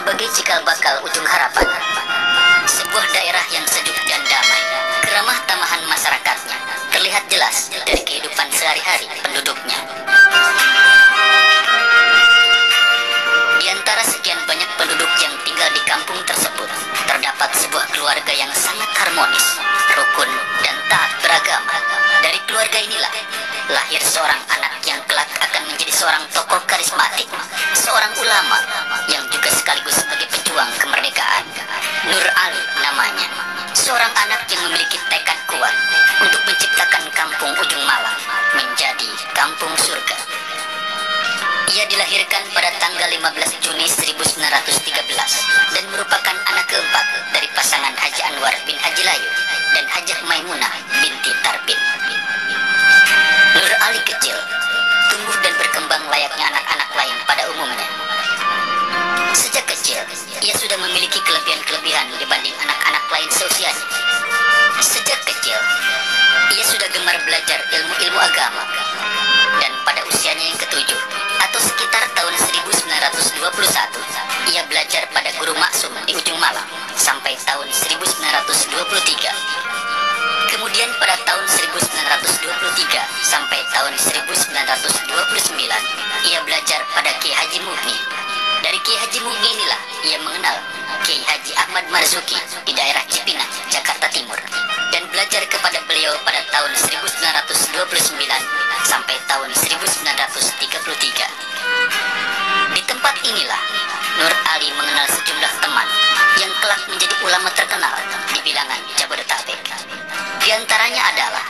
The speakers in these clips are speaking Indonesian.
sebagai cikal bakal ujung harapan. Sebuah daerah yang sejuk dan damai, keramah tamahan masyarakatnya terlihat jelas dari kehidupan sehari-hari penduduknya. Di antara sekian banyak penduduk yang tinggal di kampung tersebut, terdapat sebuah keluarga yang sangat harmonis, rukun, dan taat beragama. Dari keluarga inilah lahir seorang anak yang kelak akan menjadi seorang tokoh karismatik, seorang ulama yang juga sekaligus sebagai pejuang kemerdekaan. Nur Ali namanya, seorang anak yang memiliki tekad kuat untuk menciptakan kampung Ujung Malang menjadi kampung surga. Ia dilahirkan pada tanggal 15 Juni 1913 dan merupakan anak keempat dari pasangan Haji Anwar bin Haji Layu dan Hajah Maimunah binti Tarbin. Nur Ali kecil, tumbuh dan berkembang layaknya anak-anak lain pada umumnya. Sejak kecil, ia sudah memiliki kelebihan-kelebihan dibanding anak-anak lain seusianya. Sejak kecil, ia sudah gemar belajar ilmu-ilmu agama. Dan pada usianya yang ketujuh, atau sekitar tahun 1921, ia belajar pada Guru Maksum di Ujung Malang sampai tahun 1923. Kemudian pada tahun 1923 sampai tahun 1929, ia belajar pada Kiai Haji Muhni. Dari Kiai Haji Muhni inilah ia mengenal Kiai Haji Ahmad Marzuki di daerah Cipinang, Jakarta Timur, dan belajar kepada beliau pada tahun 1929 sampai tahun 1933. Di tempat inilah Nur Ali mengenal sejumlah teman yang kelak menjadi ulama terkenal di bilangan Jabodetabek. Di antaranya adalah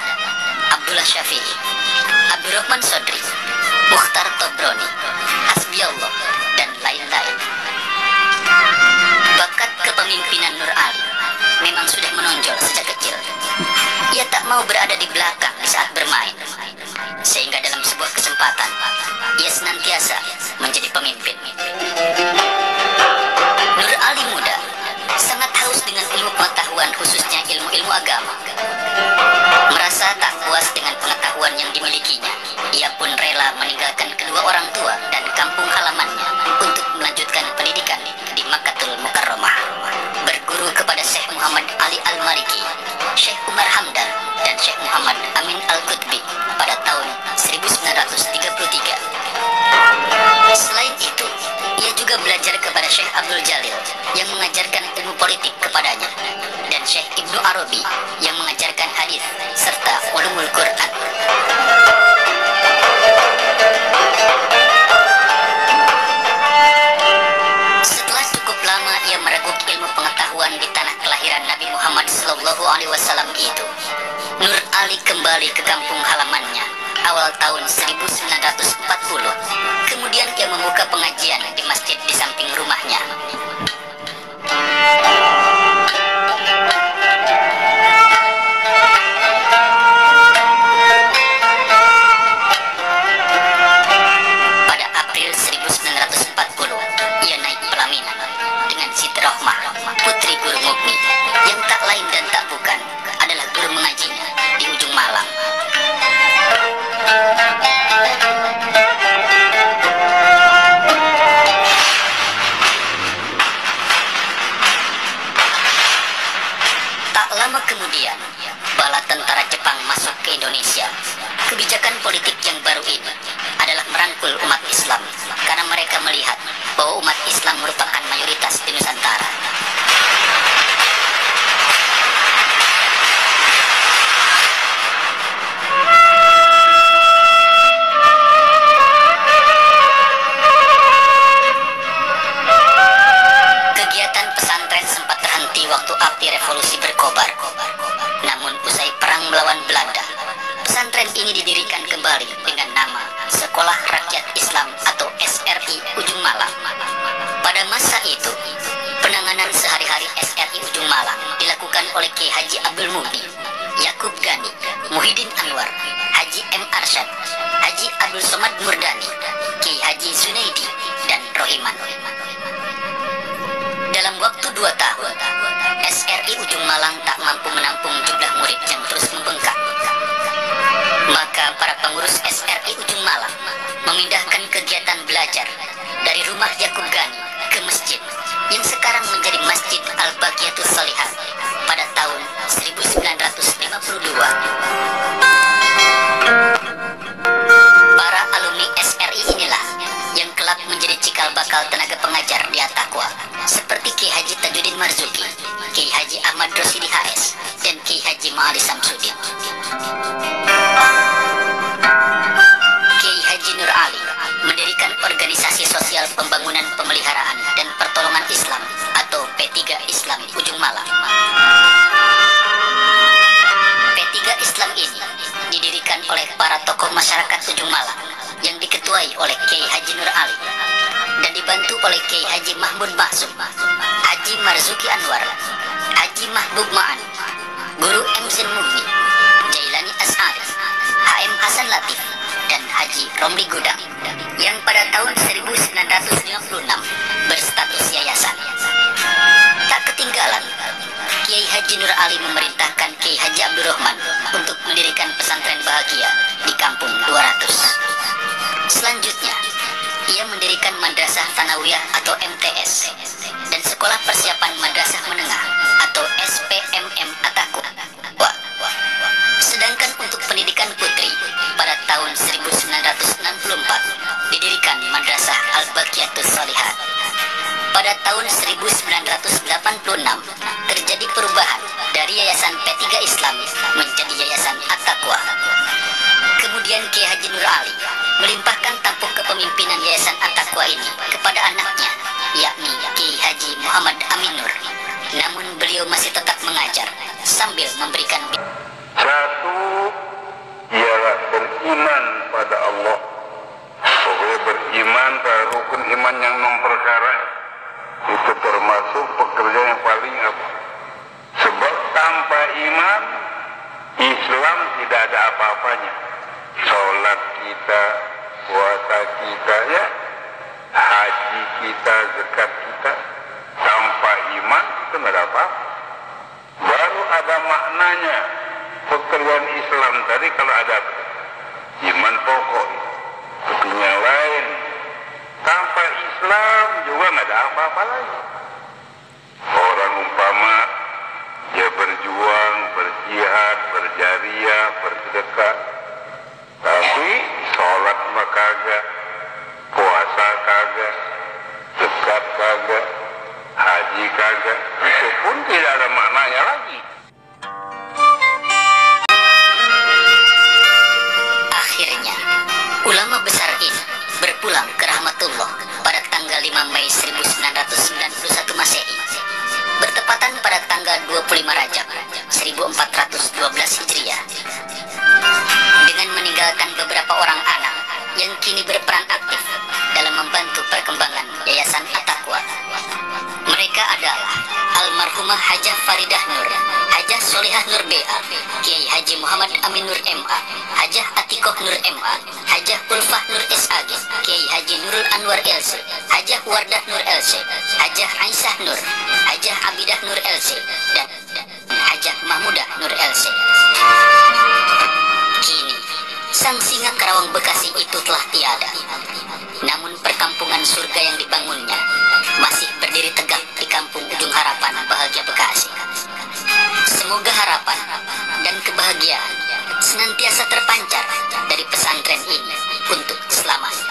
Abdullah Syafi'i, Abdurrahman Sodri, Mukhtar Tobroni, Hasbiallah, dan lain-lain. Bakat kepemimpinan Nur Ali memang sudah menonjol sejak kecil. Ia tak mau berada di belakang di saat bermain, sehingga dalam sebuah kesempatan ia senantiasa menjadi pemimpin. Nur Ali muda sangat haus dengan ilmu pengetahuan, khususnya ilmu-ilmu agama. Merasa tak puas dengan pengetahuan yang dimilikinya, ia pun rela meninggalkan kedua orang tua dan kampung halamannya untuk melanjutkan pendidikan di Makkatul Mukarramah, berguru kepada Syekh Muhammad Ali Al-Maliki, Syekh Umar Hamdan, dan Syekh Muhammad Amin Al-Qutbi pada tahun 1933. Selain itu, ia juga belajar kepada Syekh Abdul Jalil yang mengajarkan ilmu politik kepadanya, dan Syekh Ibnu Arabi yang mengajarkan hadis serta ulumul Quran. Setelah cukup lama ia merengkuh ilmu pengetahuan di tanah kelahiran Nabi Muhammad SAW itu, Nur Ali kembali ke kampung halamannya awal tahun 1940. Kemudian ia membuka pengajian di masjid di samping rumahnya. Pada April 1940, ia naik pelaminan dengan Siti Rohmah, putri Guru Mukmi, yang tak lain dan tak bukan adalah guru mengajinya di Ujung Malang. Tak lama kemudian, bala tentara Jepang masuk ke Indonesia. Kebijakan politik yang baru ini adalah merangkul umat Islam, karena mereka melihat bahwa umat Islam merupakan mayoritas di Nusantara. Kegiatan pesantren sempat terhenti waktu api revolusi berkobar. Namun usai perang melawan Belanda, pesantren ini didirikan kembali dengan nama Sekolah Rakyat Islam atau SRI Ujung Malang. Pada masa itu, penanganan sehari-hari SRI Ujung Malang dilakukan oleh Kiai Haji Abdul Muhni, Yakub Gani, Muhyiddin Anwar, Haji M. Arsyad, Haji Abdul Somad Murdani, Kiai Haji Zunaidi, dan Rohiman. Dalam waktu 2 tahun, SRI Ujung Malang tak mampu menampung jumlah murid yang terus membengkak. Maka para pengurus SRI Ujung Malang memindahkan kegiatan belajar dari rumah Yakub Gani ke masjid yang sekarang menjadi Masjid Al-Baqiyatus Sholihah pada tahun 1952. Para alumni SRI inilah yang kelak menjadi cikal bakal tenaga pengajar di At-Taqwa, seperti Kiai Haji Tajuddin Marzuki, Kiai Haji Ahmad Rosidi HS, dan Kiai Haji Ma'ali Samsudin. Kiai Haji Nur Ali mendirikan organisasi sosial pembangunan pemeliharaan dan pertolongan Islam atau P3 Islam Ujung Malang. P3 Islam ini didirikan oleh para tokoh masyarakat Ujung Malang yang diketuai oleh Kiai Haji Nur Ali dan dibantu oleh Kiai Haji Mahmud Maksum, Haji Marzuki Anwar, Haji Mahbub Ma'an, Guru M. Zin Mughni, Jailani As'ari, HM Hasan Latif, dan Haji Romli Gudang yang pada tahun 1956 berstatus yayasan. Tak ketinggalan, Kiai Haji Nur Ali memerintahkan Kiai Haji Abdurrahman untuk mendirikan pesantren bahagia di Kampung 200. Selanjutnya, ia mendirikan Madrasah Tsanawiyah atau MTS dan Sekolah Persiapan Madrasah Menengah atau SPMM At-Taqwa. Sedangkan untuk pendidikan putri, pada tahun 1964 didirikan Madrasah Al-Baqiyatus Sholihah. Pada tahun 1986 terjadi perubahan dari Yayasan P3 Islam menjadi Yayasan At-Taqwa. Kemudian Kiai Haji Nur Ali melimpahkan tampuk kepemimpinan Yayasan At-Taqwa ini kepada anaknya, yakni Kiai Haji Muhammad Amin Nur. Namun beliau masih tetap mengajar sambil memberikan. Satu ialah beriman pada Allah. Pokoknya beriman pada rukun iman yang memperkara. Itu termasuk pekerjaan yang paling apa? Sebab tanpa iman, Islam tidak ada apa-apanya. Sholat kita, puasa kita, ya, haji kita, zakat kita, tanpa iman itu tidak ada apa-apa. Baru ada maknanya pekerjaan Islam tadi kalau ada iman pokok. Tapi yang lain tanpa Islam juga nggak ada apa-apa lagi. Orang umpama dia berjuang, berjihad, berjariah, bersedekah, tapi sholat mah kagak, puasa kagak, zakat kagak, haji kagak, itu pun tidak ada maknanya lagi. Akhirnya, ulama besar ini berpulang ke rahmatullah pada tanggal 5 Mei 1991 Masehi, bertepatan pada tanggal 25 Rajab 1412 Hijriah, dengan meninggalkan beberapa orang anak yang kini berperan aktif dalam membantu perkembangan Yayasan At-Taqwa. Mereka adalah almarhumah Hajah Faridah Nur, Hajah Sholihah Nur BA, Kiai Haji Muhammad Amin Nur MA, Hajah Atikoh Nur MA, Hajah Ulfah Nur SAG, Kiai Haji Nurul Anwar LC, Hajah Wardah Nur LC, Hajah Aisyah Nur, Hajah Abidah Nur LC, dan Hajah Mahmudah Nur LC. Kini, sang singa Karawang Bekasi itu telah tiada. Namun perkampungan surga yang dibangunnya masih berdiri tegak di Kampung Ujung Harapan, Bahagia Bekasi. Semoga harapan dan kebahagiaan senantiasa terpancar dari pesantren ini untuk selamanya.